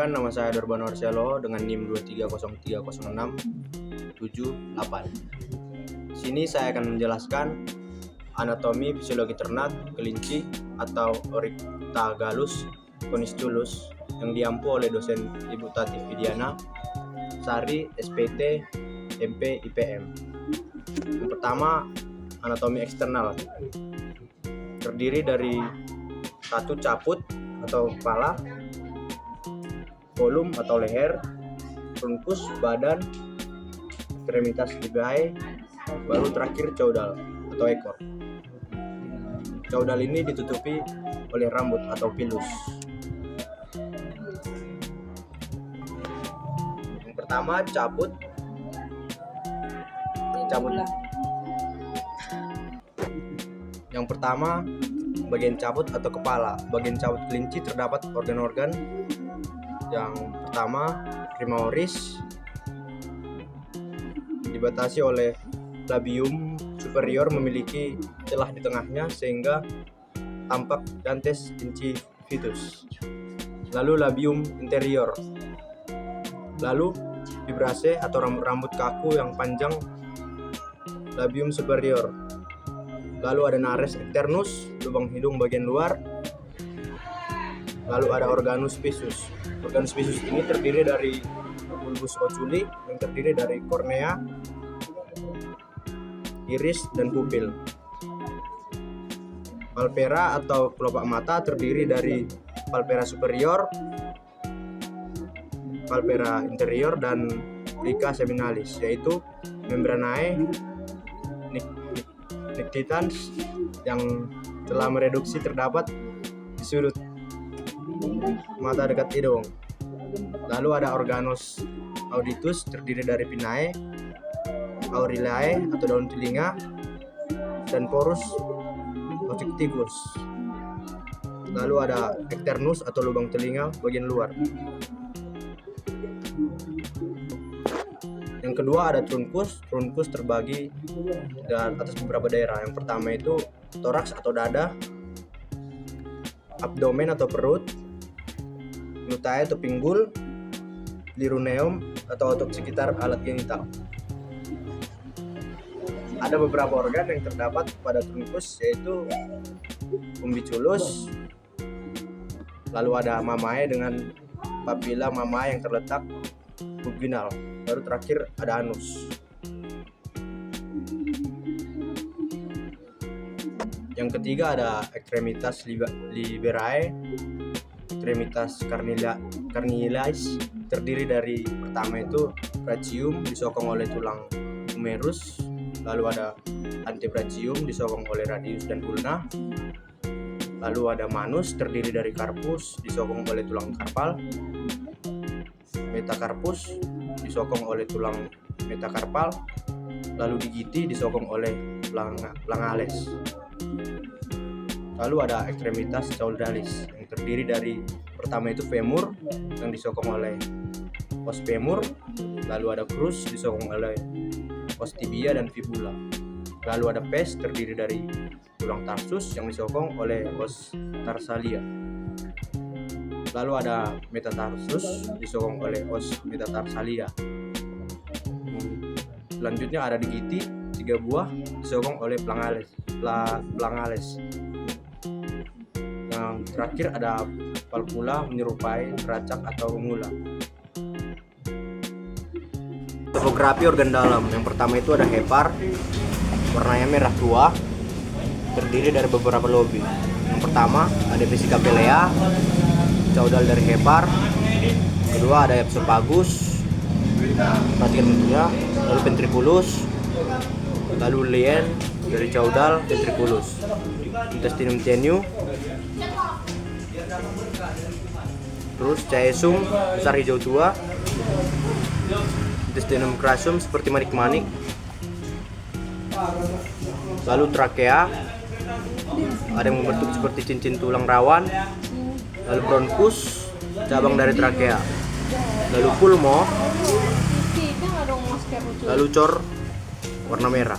Perkenalkan, nama saya Dorban Orselo dengan NIM 230306778. Sini saya akan menjelaskan anatomi fisiologi ternak kelinci atau Oryctagallus conistulus yang diampu oleh dosen Ibu Tati Fidiana Sari, SPT, MP, IPM. Yang pertama, anatomi eksternal. Terdiri dari satu caput atau kepala, kolum atau leher, trunkus badan, ekstremitas ligae, baru terakhir caudal atau ekor. Caudal ini ditutupi oleh rambut atau pilus. Yang pertama, cabut. Yang pertama, bagian cabut atau kepala. Bagian cabut kelinci terdapat organ-organ. Yang pertama, primaris, dibatasi oleh labium superior memiliki celah di tengahnya sehingga tampak dantes incivitus. Lalu labium interior. Lalu fibrase atau rambut kaku yang panjang, labium superior. Lalu ada nares externus, lubang hidung bagian luar. Lalu ada organus pissus. Organus pissus ini terdiri dari bulbus oculi yang terdiri dari kornea, iris, dan pupil. Palpera atau kelopak mata terdiri dari palpera superior, palpera interior, dan plica seminalis, yaitu membranae nictitans yang telah mereduksi terdapat di sudut mata dekat hidung. Lalu ada organus auditus terdiri dari pinnae, aurillae atau daun telinga, dan porus oticticus. Lalu ada externus atau lubang telinga bagian luar. Yang kedua ada trunkus. Trunkus terbagi atas beberapa daerah. Yang pertama itu toraks atau dada, abdomen atau perut, glutae atau pinggul, liruneum atau otot sekitar alat genital. Ada beberapa organ yang terdapat pada trunkus, yaitu umbiculus, lalu ada mamae dengan papilla mamae yang terletak vaginal, baru terakhir ada anus. Yang ketiga ada ekstremitas liberae, ekstremitas carnialis, terdiri dari pertama itu brachium disokong oleh tulang humerus, lalu ada antebrachium disokong oleh radius dan ulna, lalu ada manus terdiri dari carpus disokong oleh tulang karpal, metacarpus disokong oleh tulang metakarpal, lalu digiti disokong oleh plangales. Lalu ada ekstremitas caudalis yang terdiri dari pertama itu femur yang disokong oleh os femur, lalu ada crus disokong oleh os tibia dan fibula. Lalu ada pes terdiri dari tulang tarsus yang disokong oleh os tarsalia. Lalu ada metatarsus disokong oleh os metatarsalia. Selanjutnya ada digiti 3 buah disokong oleh plangales. Yang terakhir ada palpula menyerupai racak atau rumula. Topografi organ dalam. Yang pertama itu ada hepar, warnanya merah tua, terdiri dari beberapa lobi. Yang pertama ada vesica pelea, caudal dari hepar. Kedua ada esophagus, perhatikan bentuknya. Lalu ventriculus, lalu lien dari caudal ventriculus. Intestinum tenue, terus caesum besar hijau tua, intestinum crassum seperti manik-manik, lalu trakea ada yang membentuk seperti cincin tulang rawan, lalu bronkus cabang dari trakea, lalu pulmo, lalu cor warna merah.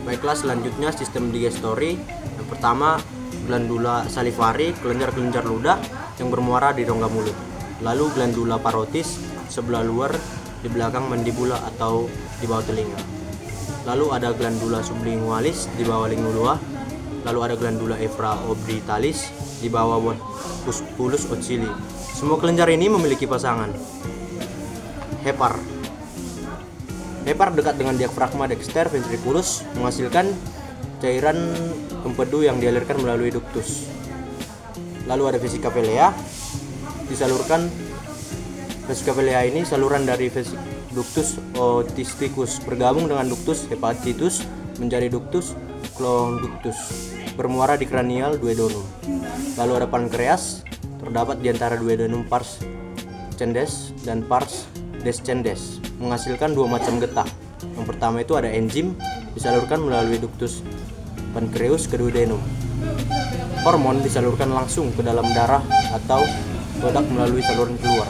Baiklah, selanjutnya sistem digestori. Yang pertama glandula salivari, kelenjar-kelenjar ludah yang bermuara di rongga mulut. lalu glandula parotis sebelah luar di belakang mandibula atau di bawah telinga. Lalu ada glandula sublingualis di bawah lingua, lalu ada glandula infraorbitalis di bawah pusculus oculi. Semua kelenjar ini memiliki pasangan. Hepar. Hepar dekat dengan diafragma dexter ventriculus menghasilkan cairan empedu yang dialirkan melalui ductus. Lalu ada vesica velea, disalurkan vesica velea ini saluran dari ductus otisticus bergabung dengan ductus hepatitus menjadi ductus conductus bermuara di cranial duodenum. Lalu ada pankreas, terdapat di antara duodenum pars cendens dan pars descendens, menghasilkan dua macam getah. Yang pertama itu ada enzim, disalurkan melalui ductus pankreus ke duodenum. Hormon disalurkan langsung ke dalam darah atau produk melalui saluran keluar.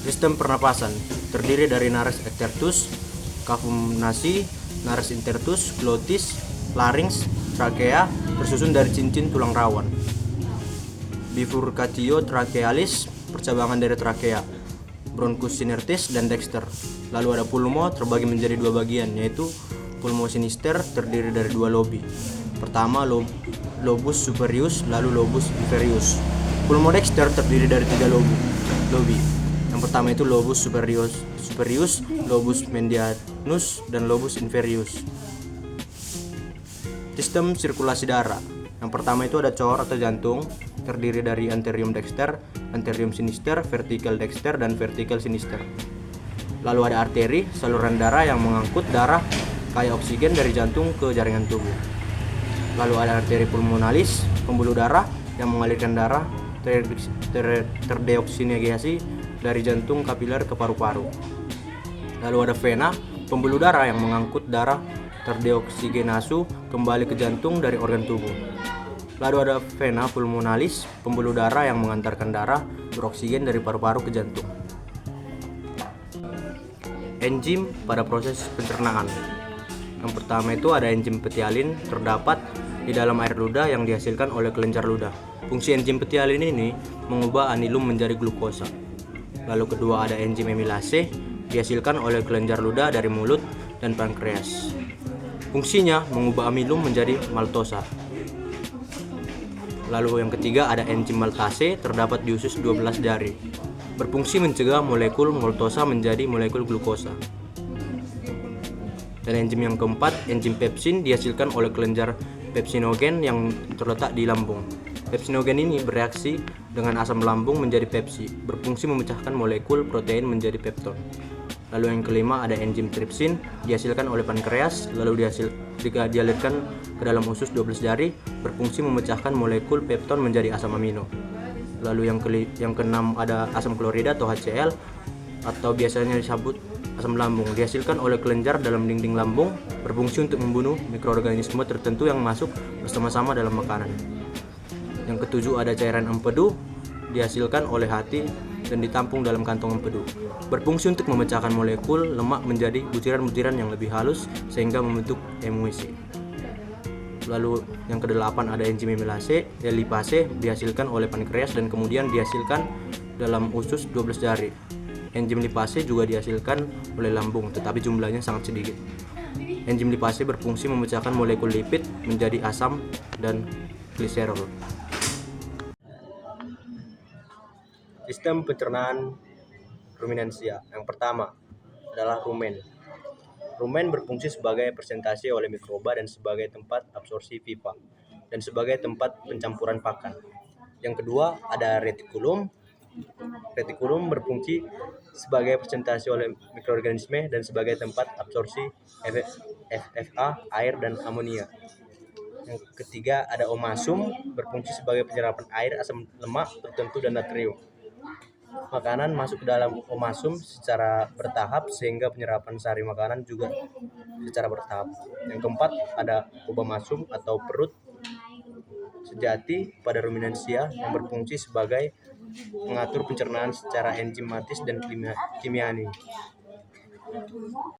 Sistem pernapasan terdiri dari nares exertus, cavum nasi, nares intertus, glotis, larynx, trakea, tersusun dari cincin tulang rawan. Bifurcatio trachealis, percabangan dari trakea, bronchus sinertis dan dexter. Lalu ada pulmo, terbagi menjadi dua bagian, yaitu pulmo sinister terdiri dari dua lobi. Pertama lobus superius, lalu lobus inferius. Pulmo dexter terdiri dari tiga lobi. Yang pertama itu lobus superius, lobus medianus, dan lobus inferius. Sistem sirkulasi darah. Yang pertama itu ada cor atau jantung, terdiri dari anterium dexter, anterium sinister, vertical dexter, dan vertical sinister. Lalu ada arteri, saluran darah yang mengangkut darah kaya oksigen dari jantung ke jaringan tubuh. Lalu ada arteri pulmonalis, pembuluh darah yang mengalirkan darah terdeoksigenasi dari jantung kapiler ke paru-paru. Lalu ada vena, pembuluh darah yang mengangkut darah terdeoksigenasu kembali ke jantung dari organ tubuh. Lalu ada vena pulmonalis, pembuluh darah yang mengantarkan darah beroksigen dari paru-paru ke jantung. Enzim pada proses pencernaan. Yang pertama itu ada enzim petialin, terdapat di dalam air ludah yang dihasilkan oleh kelenjar ludah. Fungsi enzim petialin ini mengubah anilum menjadi glukosa. Lalu kedua ada enzim amilase, dihasilkan oleh kelenjar ludah dari mulut dan pankreas. Fungsinya mengubah amilum menjadi maltosa. Lalu yang ketiga ada enzim maltase, terdapat di usus 12 jari. Berfungsi mencegah molekul maltosa menjadi molekul glukosa. Dan enzim yang keempat, enzim pepsin, dihasilkan oleh kelenjar pepsinogen yang terletak di lambung. Pepsinogen ini bereaksi dengan asam lambung menjadi pepsi, berfungsi memecahkan molekul protein menjadi pepton. Lalu yang kelima ada enzim tripsin, dihasilkan oleh pankreas, lalu dialirkan ke dalam usus 12 jari, berfungsi memecahkan molekul pepton menjadi asam amino. Lalu yang keenam ada asam klorida atau HCl, atau biasanya disebut asam lambung, dihasilkan oleh kelenjar dalam dinding lambung, berfungsi untuk membunuh mikroorganisme tertentu yang masuk bersama-sama dalam makanan. Yang ketujuh ada cairan empedu, dihasilkan oleh hati dan ditampung dalam kantong empedu, berfungsi untuk memecahkan molekul lemak menjadi butiran-butiran yang lebih halus sehingga membentuk emulsi. Lalu yang kedelapan ada enzim lipase, dihasilkan oleh pankreas dan kemudian dihasilkan dalam usus 12 jari. Enzim lipase juga dihasilkan oleh lambung, tetapi jumlahnya sangat sedikit. Enzim lipase berfungsi memecahkan molekul lipid menjadi asam dan gliserol. Sistem pencernaan ruminansia. Yang pertama adalah rumen. Rumen berfungsi sebagai presentasi oleh mikroba dan sebagai tempat absorpsi pipa dan sebagai tempat pencampuran pakan. Yang kedua ada retikulum. Retikulum berfungsi sebagai presentasi oleh mikroorganisme dan sebagai tempat absorpsi FFA, air dan amonia. Yang ketiga ada omasum, berfungsi sebagai penyerapan air, asam lemak tertentu dan natrium. Makanan masuk ke dalam omasum secara bertahap sehingga penyerapan sari makanan juga secara bertahap. Yang keempat ada obamasum atau perut sejati pada ruminansia yang berfungsi sebagai mengatur pencernaan secara enzimatis dan kimiani.